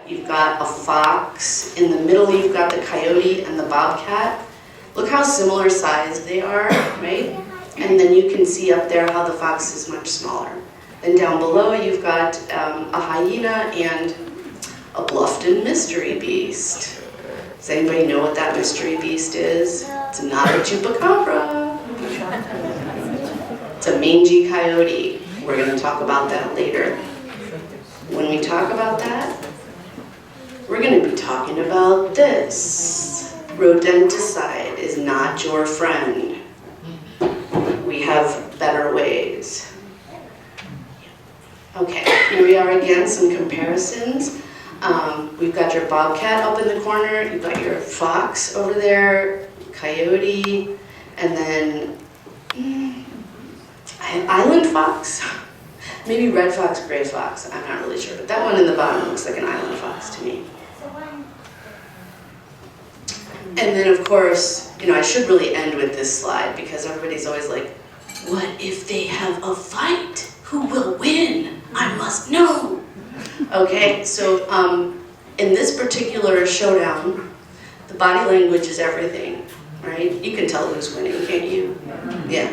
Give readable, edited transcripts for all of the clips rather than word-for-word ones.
you've got a fox. In the middle, you've got the coyote and the bobcat. Look how similar sized they are, right? And then you can see up there how the fox is much smaller. Then down below, you've got a hyena and a Bluffton mystery beast. Does anybody know what that mystery beast is? It's not a chupacabra. It's a mangy coyote. We're going to talk about that later. When we talk about that, we're going to be talking about this. Rodenticide is not your friend. We have better ways. Okay, here we are again, some comparisons. We've got your bobcat up in the corner, you've got your fox over there, coyote, and then island fox? Maybe red fox, gray fox, I'm not really sure, but that one in the bottom looks like an island fox to me. And then of course, I should really end with this slide because everybody's always like, what if they have a fight? Who will win? I must know. Okay, so in this particular showdown, the body language is everything, right? You can tell who's winning, can't you? Yeah.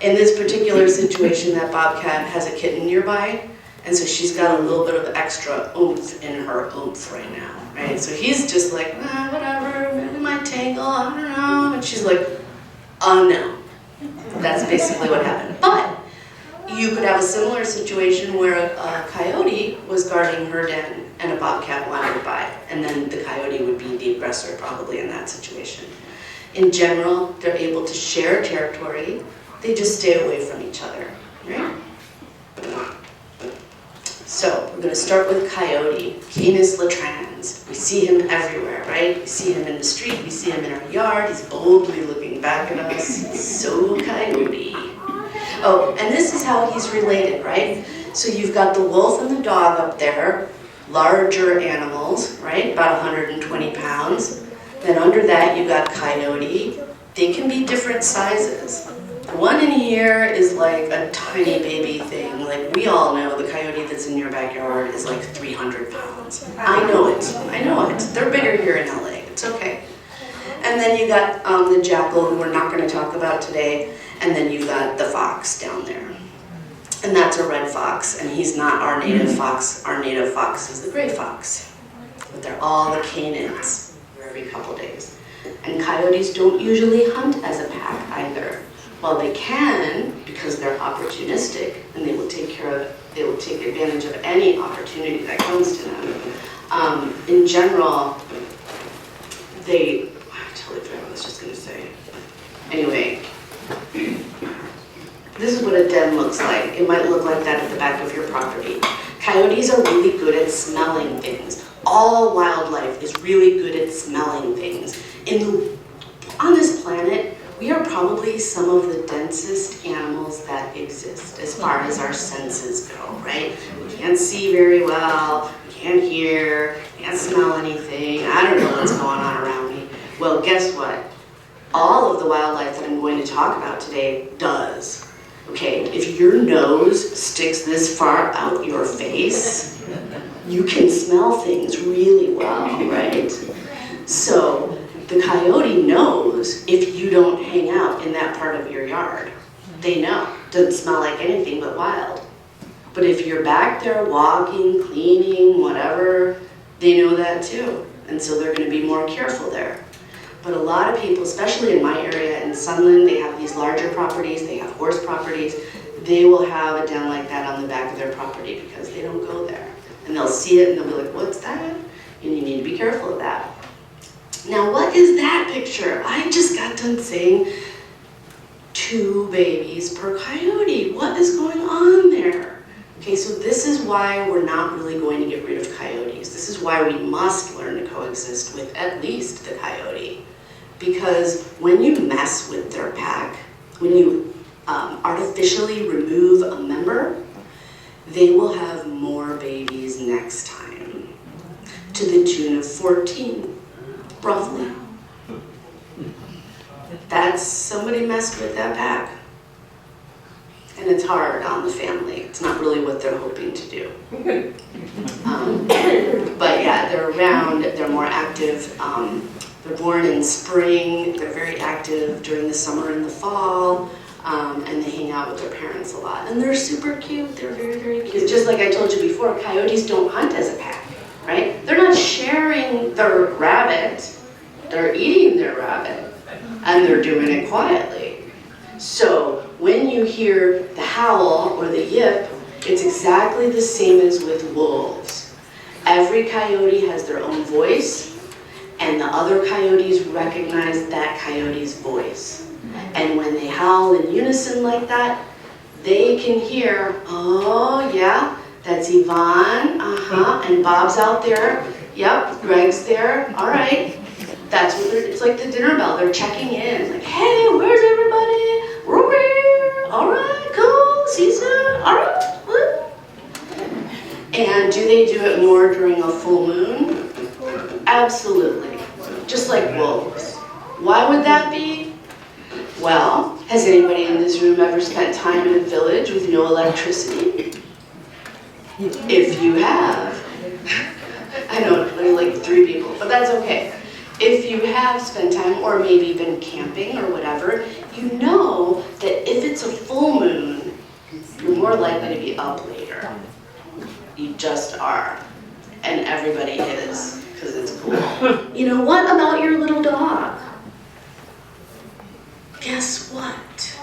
In this particular situation, that bobcat has a kitten nearby, and so she's got a little bit of extra oomph in her oomph right now, right? So he's just like, whatever, maybe we might tangle, I don't know. And she's like, oh no. That's basically what happened. But you could have a similar situation where a coyote was guarding her den and a bobcat wandered by, and then the coyote would be the aggressor probably in that situation. In general, they're able to share territory, they just stay away from each other, right? So we're going to start with coyote, Canis latrans. We see him everywhere, right? We see him in the street, we see him in our yard, he's boldly looking back at us, he's so coyote. Oh, and this is how he's related, right? So you've got the wolf and the dog up there, larger animals, right? About 120 pounds. Then under that you've got coyote. They can be different sizes. The one in here is like a tiny baby thing. Like we all know the coyote that's in your backyard is like 300 pounds. I know it. They're bigger here in LA, it's okay. And then you got the jackal, who we're not going to talk about today. And then you've got the fox down there. And that's a red fox, and he's not our native fox. Our native fox is the gray fox. But they're all the canines every couple days. And coyotes don't usually hunt as a pack either. Well, they can, because they're opportunistic, and they will take advantage of any opportunity that comes to them. In general, I totally forgot what I was just going to say. Anyway, this is what a den looks like. It might look like that at the back of your property. Coyotes are really good at smelling things. All wildlife is really good at smelling things. On this planet, we are probably some of the densest animals that exist as far as our senses go, right? We can't see very well, we can't hear, we can't smell anything. I don't know what's going on around me. Well, guess what? All of the wildlife that I'm going to talk about today does. Okay, if your nose sticks this far out your face, you can smell things really well, right? So the coyote knows if you don't hang out in that part of your yard. They know. Doesn't smell like anything but wild. But if you're back there walking, cleaning, whatever, they know that too. And so they're going to be more careful there. But a lot of people, especially in my area in Sunland, they have these larger properties, they have horse properties. They will have a den like that on the back of their property because they don't go there. And they'll see it and they'll be like, what's that? And you need to be careful of that. Now, what is that picture? I just got done saying 2 babies per coyote. What is going on there? Okay, so this is why we're not really going to get rid of coyotes. This is why we must learn to coexist with at least the coyote. Because when you mess with their pack, when you artificially remove a member, they will have more babies next time, to the tune of 14, roughly. That's somebody messed with that pack. And it's hard on the family. It's not really what they're hoping to do. But yeah, Yeah, they're around, they're more active. They're born in spring, they're very active during the summer and the fall, and they hang out with their parents a lot. And they're super cute, they're very, very cute. Just like I told you before, coyotes don't hunt as a pack, right? They're not sharing their rabbit, they're eating their rabbit, and they're doing it quietly. So when you hear the howl or the yip, it's exactly the same as with wolves. Every coyote has their own voice, and the other coyotes recognize that coyote's voice. And when they howl in unison like that, they can hear, oh yeah, that's Yvonne, and Bob's out there, yep, Greg's there, all right. That's what it's like the dinner bell, they're checking in, like, hey, where's everybody? We're over here, all right, cool, see you soon, all right, woo. And do they do it more during a full moon? Absolutely, just like wolves. Why would that be? Well, has anybody in this room ever spent time in a village with no electricity? If you have, I know, like 3 people, but that's okay. If you have spent time, or maybe been camping or whatever, you know that if it's a full moon, you're more likely to be up later. You just are. And everybody is, because it's cool. You know, what about your little dog? Guess what?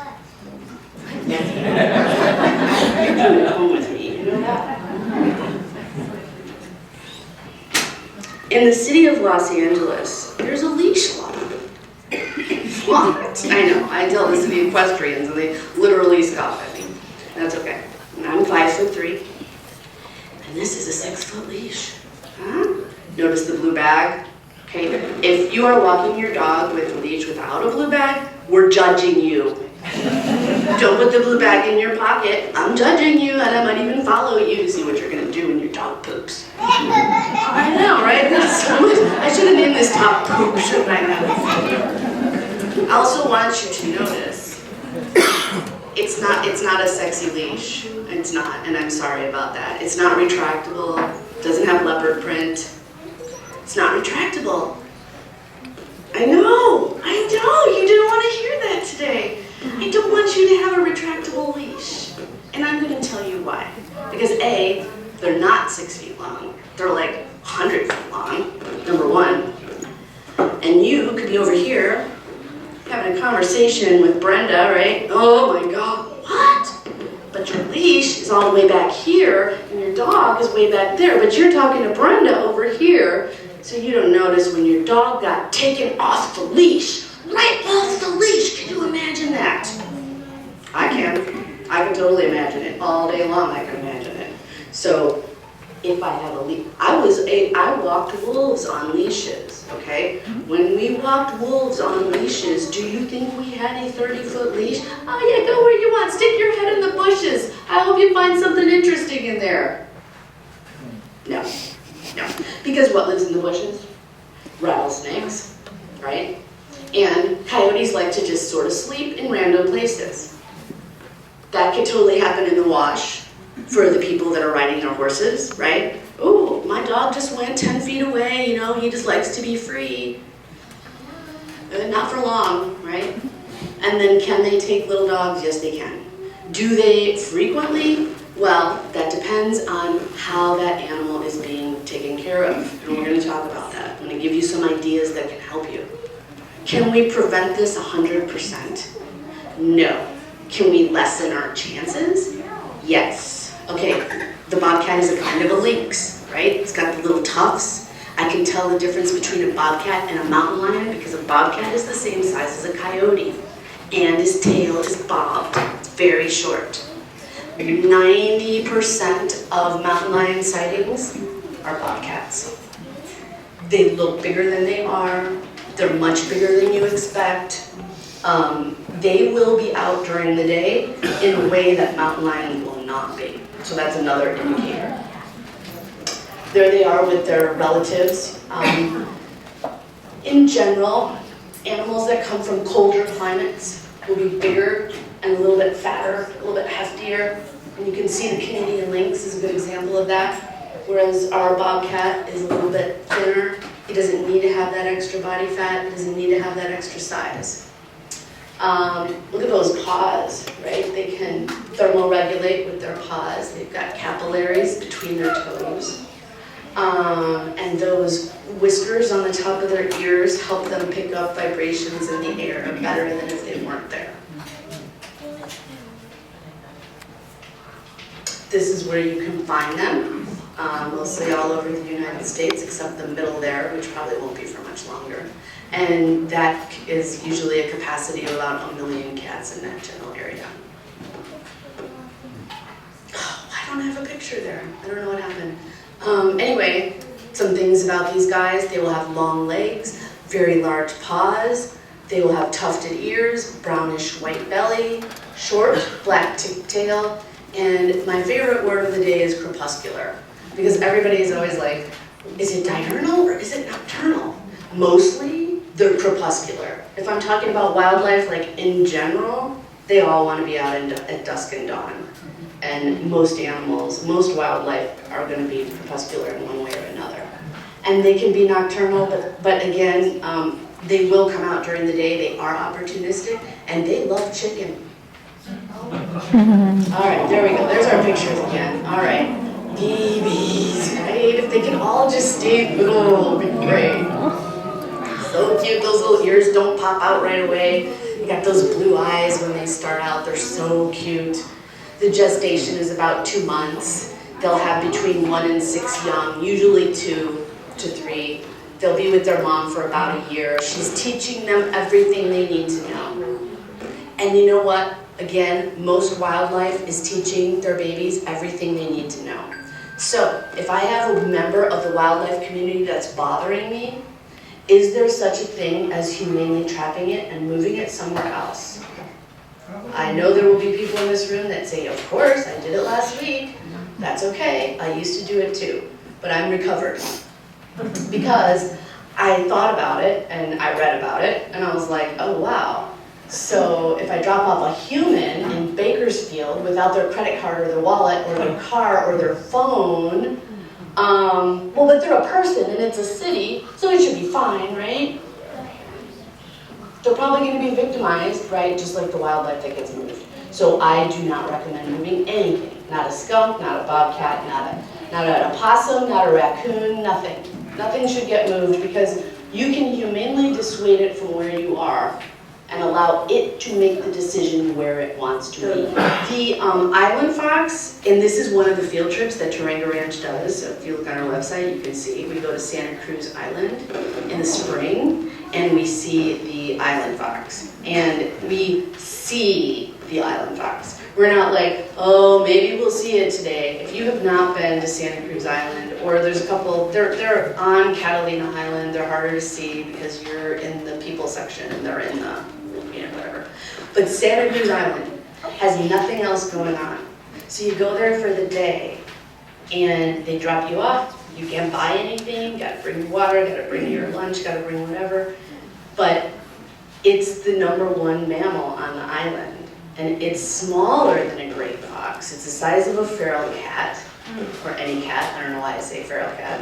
You're coming home with me, you know that? In the city of Los Angeles, there's a leash law. What? I know, I tell this to the equestrians and they literally scoff at me. That's okay. And I'm 5'3", and this is a 6-foot leash. Huh? Notice the blue bag? Okay, if you are walking your dog with a leash without a blue bag, we're judging you. Don't put the blue bag in your pocket. I'm judging you, and I might even follow you to see what you're gonna do when your dog poops. I know, right? I should have named this talk poop, shouldn't I have? I also want you to notice, it's not a sexy leash. It's not, and I'm sorry about that. It's not retractable, doesn't have leopard print. It's not retractable. I know, you didn't want to hear that today. I don't want you to have a retractable leash. And I'm going to tell you why. Because A, they're not 6 feet long. They're like 100 feet long, number one. And you could be over here having a conversation with Brenda, right? Oh my God, what? But your leash is all the way back here, and your dog is way back there. But you're talking to Brenda over here, so you don't notice when your dog got taken off the leash. Right off the leash, can you imagine that? I can totally imagine it. All day long I can imagine it. So if I have a leash, I walked wolves on leashes, okay? When we walked wolves on leashes, do you think we had a 30-foot leash? Oh yeah, go where you want, stick your head in the bushes. I hope you find something interesting in there. No, because what lives in the bushes? Rattlesnakes, right? And coyotes like to just sort of sleep in random places. That could totally happen in the wash for the people that are riding their horses, right? Oh, my dog just went 10 feet away, you know, he just likes to be free. Not for long, right? And then can they take little dogs? Yes, they can. Do they frequently? Well, that depends on how that animal is being taken care of. And we're going to talk about that. I'm going to give you some ideas that can help you. Can we prevent this 100%? No. Can we lessen our chances? Yes. Okay, the bobcat is a kind of a lynx, right? It's got the little tufts. I can tell the difference between a bobcat and a mountain lion because a bobcat is the same size as a coyote. And his tail is bobbed. It's very short. 90% of mountain lion sightings are bobcats. They look bigger than they are. They're much bigger than you expect. They will be out during the day in a way that mountain lion will not be. So that's another indicator. There they are with their relatives. In general, animals that come from colder climates will be bigger and a little bit fatter, a little bit heftier. And you can see the Canadian lynx is a good example of that. Whereas our bobcat is a little bit thinner. He doesn't need to have that extra body fat. He doesn't need to have that extra size. Look at those paws, right? They can thermoregulate with their paws. They've got capillaries between their toes. And those whiskers on the top of their ears help them pick up vibrations in the air better than if they weren't there. This is where you can find them, mostly all over the United States, except the middle there, which probably won't be for much longer. And that is usually a capacity of about 1 million cats in that general area. Oh, I don't have a picture there. I don't know what happened. Anyway, some things about these guys. They will have long legs, very large paws. They will have tufted ears, brownish white belly, short black tail, and my favorite word of the day is crepuscular, because everybody is always like, is it diurnal or is it nocturnal? Mostly, they're crepuscular. If I'm talking about wildlife, like in general, they all want to be out at dusk and dawn. And most animals, most wildlife are going to be crepuscular in one way or another. And they can be nocturnal, but again, they will come out during the day. They are opportunistic, and they love chicken. All right, there we go. There's our pictures again. All right, babies, right? If they can all just stay little, it'll be great. So cute. Those little ears don't pop out right away. You got those blue eyes when they start out. They're so cute. The gestation is about 2 months. They'll have between 1 and 6 young, usually 2 to 3. They'll be with their mom for about a year. She's teaching them everything they need to know. And you know what? Again, most wildlife is teaching their babies everything they need to know. So, if I have a member of the wildlife community that's bothering me, is there such a thing as humanely trapping it and moving it somewhere else? I know there will be people in this room that say, of course, I did it last week. That's okay, I used to do it too. But I'm recovered. Because I thought about it and I read about it and I was like, oh wow. So if I drop off a human in Bakersfield without their credit card or their wallet or their car or their phone, well, but they're a person and it's a city, so it should be fine, right? They're probably going to be victimized, right? Just like the wildlife that gets moved. So I do not recommend moving anything. Not a skunk, not a bobcat, not an opossum, not a raccoon, nothing. Nothing should get moved because you can humanely dissuade it from where you are and allow it to make the decision where it wants to be. The island fox, and this is one of the field trips that Taronga Ranch does, so if you look on our website you can see, we go to Santa Cruz Island in the spring and we see the island fox. And we see the island fox. We're not like, oh, maybe we'll see it today. If you have not been to Santa Cruz Island, or there's a couple, they're on Catalina Island, they're harder to see because you're in the people section and they're in the, whatever. But Santa Cruz Island has nothing else going on. So you go there for the day and they drop you off. You can't buy anything, gotta bring your water, gotta bring your lunch, gotta bring whatever. But it's the #1 mammal on the island. And it's smaller than a gray fox. It's the size of a feral cat, or any cat. I don't know why I say feral cat.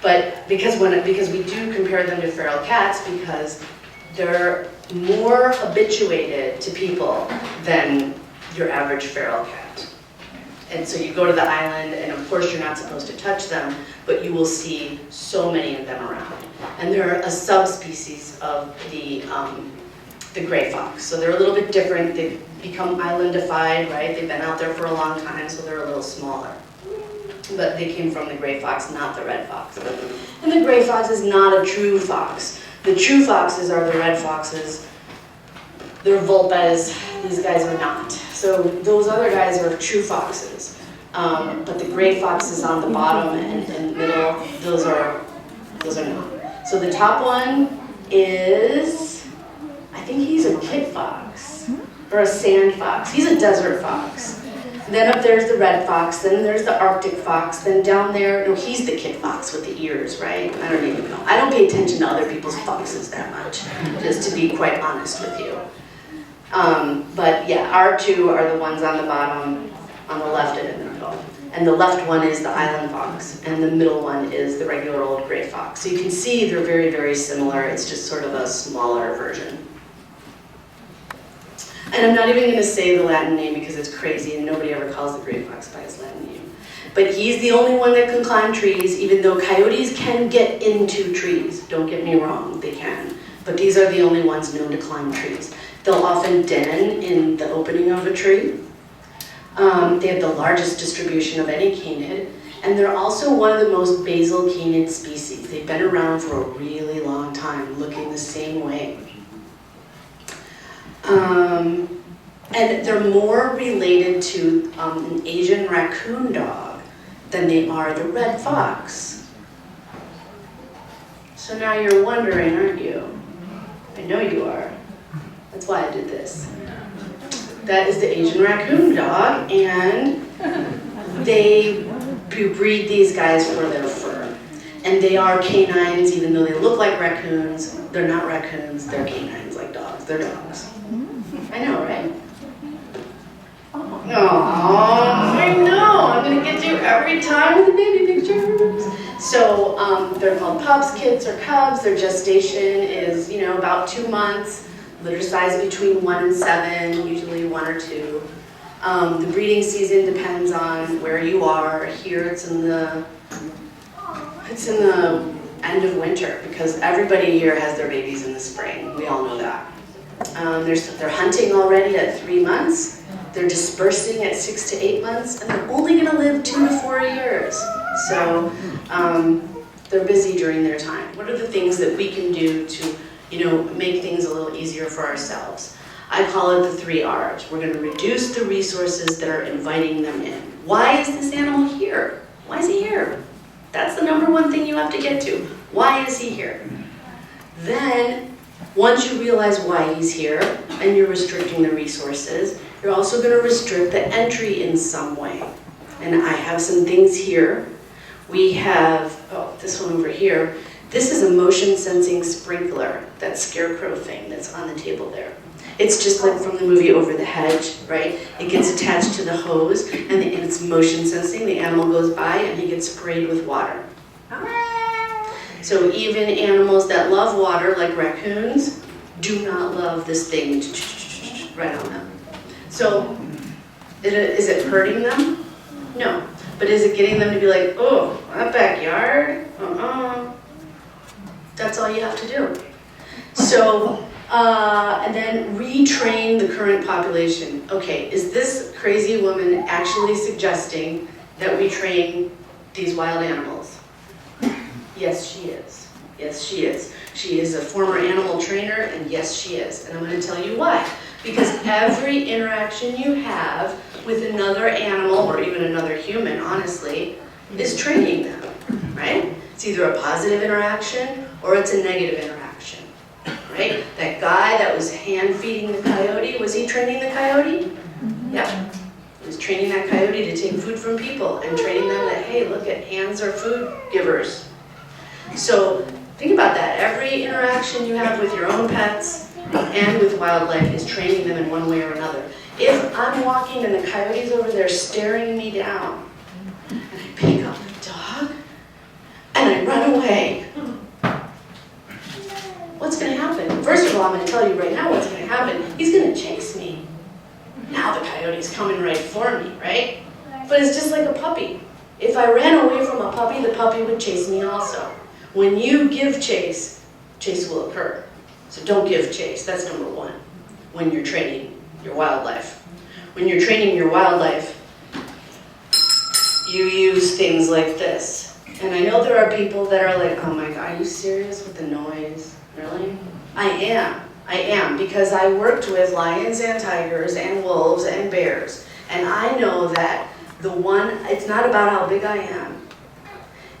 But because we do compare them to feral cats because they're more habituated to people than your average feral cat. And so you go to the island, and of course you're not supposed to touch them, but you will see so many of them around. And they're a subspecies of the gray fox. So they're a little bit different. They've become islandified, right? They've been out there for a long time, so they're a little smaller. But they came from the gray fox, not the red fox. And the gray fox is not a true fox. The true foxes are the red foxes. They're vulpes. These guys are not. So those other guys are true foxes. But the gray foxes on the bottom and middle, those are not. So the top one is, I think he's a kit fox, or a sand fox. He's a desert fox. Then up there's the red fox, then there's the Arctic fox, then down there, no, he's the kit fox with the ears, right? I don't even know. I don't pay attention to other people's foxes that much, just to be quite honest with you. But yeah, our two are the ones on the bottom, on the left and in the middle. And the left one is the island fox, and the middle one is the regular old gray fox. So you can see they're very, very similar. It's just sort of a smaller version. And I'm not even going to say the Latin name because it's crazy and nobody ever calls the gray fox by his Latin name. But he's the only one that can climb trees, even though coyotes can get into trees. Don't get me wrong, they can. But these are the only ones known to climb trees. They'll often den in the opening of a tree. They have the largest distribution of any canid, and they're also one of the most basal canid species. They've been around for a really long time, looking the same way. And they're more related to an Asian raccoon dog than they are the red fox. So now you're wondering, aren't you? I know you are. That's why I did this. That is the Asian raccoon dog, and they breed these guys for their fur. And they are canines, even though they look like raccoons. They're not raccoons, they're canines like dogs. They're dogs. I know, right? Oh, I know. I'm going to get you every time with the baby pictures. So they're called pups, kits, or cubs. Their gestation is, about 2 months. Litter size between 1 and 7, usually 1 or 2. The breeding season depends on where you are. Here it's in the end of winter because everybody here has their babies in the spring. We all know that. They're hunting already at 3 months. They're dispersing at 6 to 8 months, and they're only going to live 2 to 4 years. So they're busy during their time. What are the things that we can do to make things a little easier for ourselves? I call it the 3 R's. We're going to reduce the resources that are inviting them in. Why is this animal here? Why is he here? That's the number one thing you have to get to. Why is he here? Then, once you realize why he's here, and you're restricting the resources, you're also going to restrict the entry in some way. And I have some things here. We have, this one over here. This is a motion sensing sprinkler, that scarecrow thing that's on the table there. It's just like from the movie Over the Hedge, right? It gets attached to the hose and it's motion sensing. The animal goes by and he gets sprayed with water. So even animals that love water, like raccoons, do not love this thing right on them. So is it hurting them? No. But is it getting them to be like, oh, that backyard? That's all you have to do. So, and then retrain the current population. Okay, is this crazy woman actually suggesting that we train these wild animals? Yes, she is. Yes, she is. She is a former animal trainer, and yes, she is. And I'm going to tell you why. Because every interaction you have with another animal, or even another human, honestly, is training them, right? It's either a positive interaction or it's a negative interaction, right? That guy that was hand-feeding the coyote, was he training the coyote? Yeah. He was training that coyote to take food from people and training them that, hey, look at hands are food givers. So think about that. Every interaction you have with your own pets and with wildlife is training them in one way or another. If I'm walking and the coyote's over there staring me down, and I pick up the dog, and I run away, what's going to happen? First of all, I'm going to tell you right now what's going to happen. He's going to chase me. Now the coyote's coming right for me, right? But it's just like a puppy. If I ran away from a puppy, the puppy would chase me also. When you give chase, chase will occur. So don't give chase. That's number one when you're training your wildlife. When you're training your wildlife, you use things like this. And I know there are people that are like, oh my God, are you serious with the noise? Really? I am, because I worked with lions and tigers and wolves and bears. And I know that it's not about how big I am.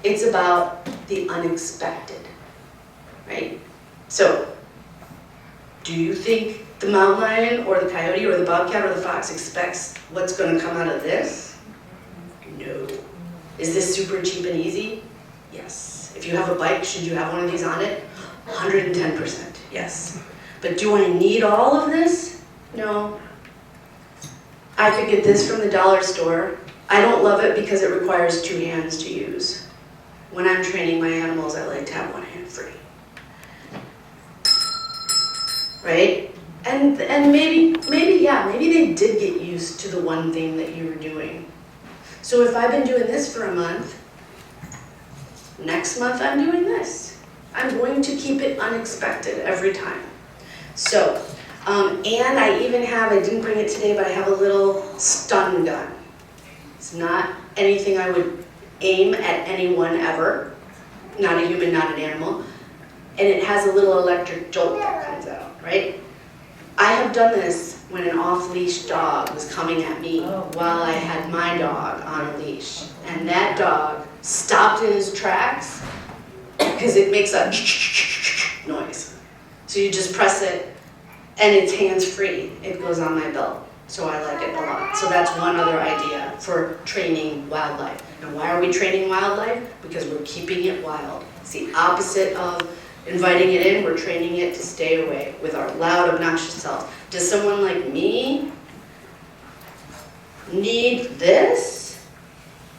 It's about the unexpected, right? So, do you think the mountain lion or the coyote or the bobcat or the fox expects what's going to come out of this? No. Is this super cheap and easy? Yes. If you have a bike, should you have one of these on it? 110%, yes. But do I need all of this? No. I could get this from the dollar store I don't love it because it requires 2 hands to use. When I'm training my animals, I like to have 1 hand free. Right? And maybe they did get used to the one thing that you were doing. So if I've been doing this for a month, next month I'm doing this. I'm going to keep it unexpected every time. So, and I even have, I didn't bring it today, but I have a little stun gun. It's not anything I would aim at anyone ever. Not a human, not an animal. And it has a little electric jolt that comes out, right? I have done this when an off-leash dog was coming at me while I had my dog on a leash. And that dog stopped in his tracks because it makes a noise. So you just press it and it's hands-free. It goes on my belt. So I like it a lot. So that's one other idea for training wildlife. And why are we training wildlife? Because we're keeping it wild. It's the opposite of inviting it in, we're training it to stay away with our loud, obnoxious selves. Does someone like me need this?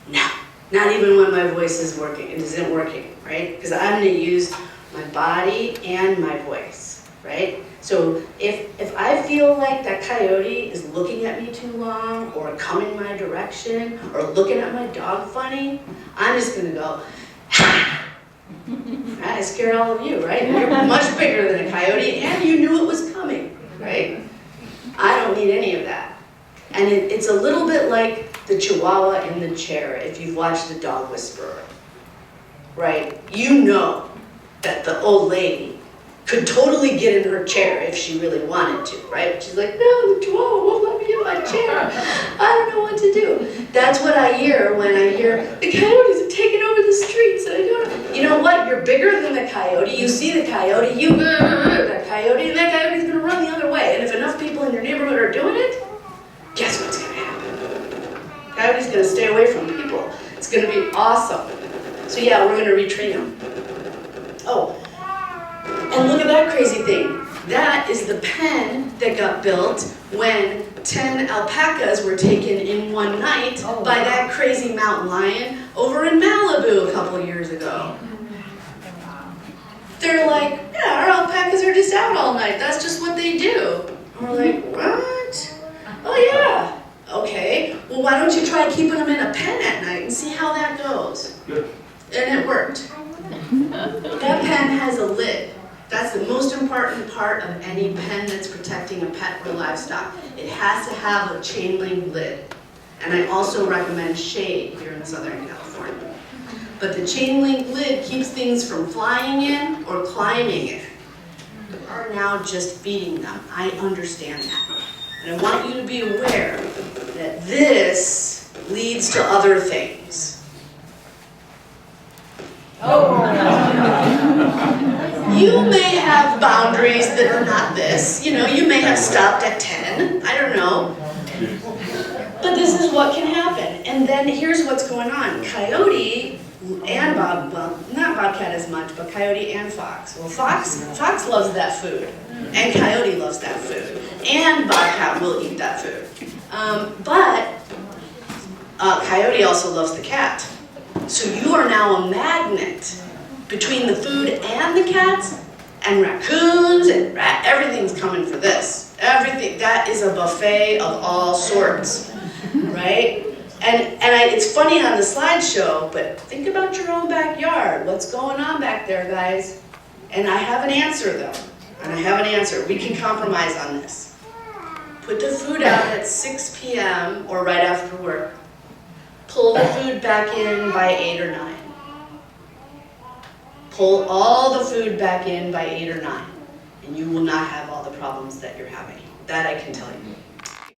No, not even when my voice is working. It isn't working, right? Because I'm going to use my body and my voice, right? So if I feel like that coyote is looking at me too long or coming my direction or looking at my dog funny, I'm just going to go, I scared all of you, right? You're much bigger than a coyote and you knew it was coming, right? I don't need any of that. And it's a little bit like the Chihuahua in the chair if you've watched The Dog Whisperer, right? You know that the old lady could totally get in her chair if she really wanted to, right? She's like, no, the Chihuahua won't let me in my chair. I don't know what to do. That's what I hear when I hear, the coyotes have taken over the streets. And I don't. You know what? You're bigger than the coyote. You see the coyote, that coyote, and that coyote's gonna run the other way. And if enough people in your neighborhood are doing it, guess what's gonna happen? Coyote's gonna stay away from people. It's gonna be awesome. So yeah, we're gonna retrain them. Oh. And look at that crazy thing. That is the pen that got built when 10 alpacas were taken in one night by that crazy mountain lion over in Malibu a couple years ago. They're like, yeah, our alpacas are just out all night. That's just what they do. And we're like, what? Oh yeah. Okay. Well, why don't you try keeping them in a pen at night and see how that goes? Good. And it worked. That pen has a lid. That's the most important part of any pen that's protecting a pet or livestock. It has to have a chain link lid. And I also recommend shade here in Southern California. But the chain link lid keeps things from flying in or climbing in. We are now just feeding them. I understand that. And I want you to be aware that this leads to other things. You may have boundaries that are not this. You know, you may have stopped at 10. I don't know. But this is what can happen. And then here's what's going on. Coyote and not bobcat as much, but coyote and fox. Well, fox loves that food. And coyote loves that food. And bobcat will eat that food. But coyote also loves the cat. So you are now a magnet between the food and the cats, and raccoons and everything's coming for this. Everything. That is a buffet of all sorts, right? And it's funny on the slideshow, but think about your own backyard. What's going on back there, guys? And I have an answer, though. And I have an answer. We can compromise on this. Put the food out at 6 p.m. or right after work. Pull the food back in by 8 or 9. Pull all the food back in by 8 or 9. And you will not have all the problems that you're having. That I can tell you.